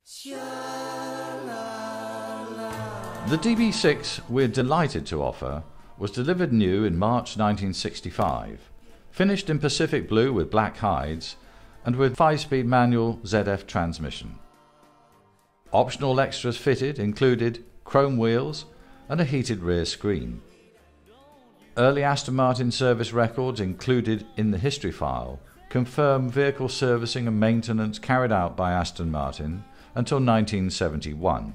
The DB6 we're delighted to offer was delivered new in March 1965, finished in Pacific blue with black hides and with 5-speed manual ZF transmission. Optional extras fitted included chrome wheels and a heated rear screen. Early Aston Martin service records included in the history file confirm vehicle servicing and maintenance carried out by Aston Martin until 1971,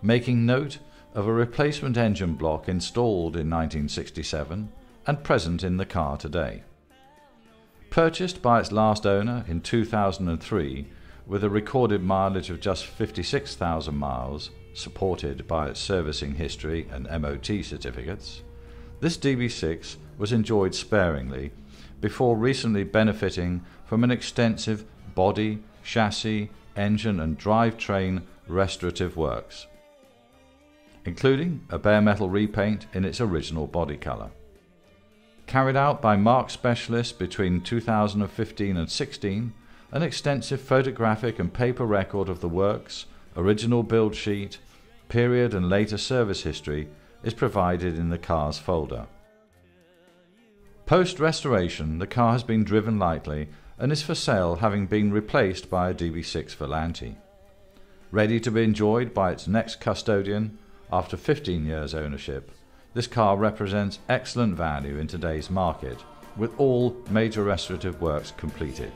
making note of a replacement engine block installed in 1967 and present in the car today. Purchased by its last owner in 2003 with a recorded mileage of just 56,000 miles, supported by its servicing history and MOT certificates, this DB6 was enjoyed sparingly before recently benefiting from an extensive body, chassis, engine and drivetrain restorative works, including a bare metal repaint in its original body colour. Carried out by marque specialists between 2015 and 16, an extensive photographic and paper record of the works, original build sheet, period and later service history is provided in the car's folder. Post-restoration, the car has been driven lightly and is for sale, having been replaced by a DB6 Volante. Ready to be enjoyed by its next custodian after 15 years ownership, this car represents excellent value in today's market, with all major restorative works completed.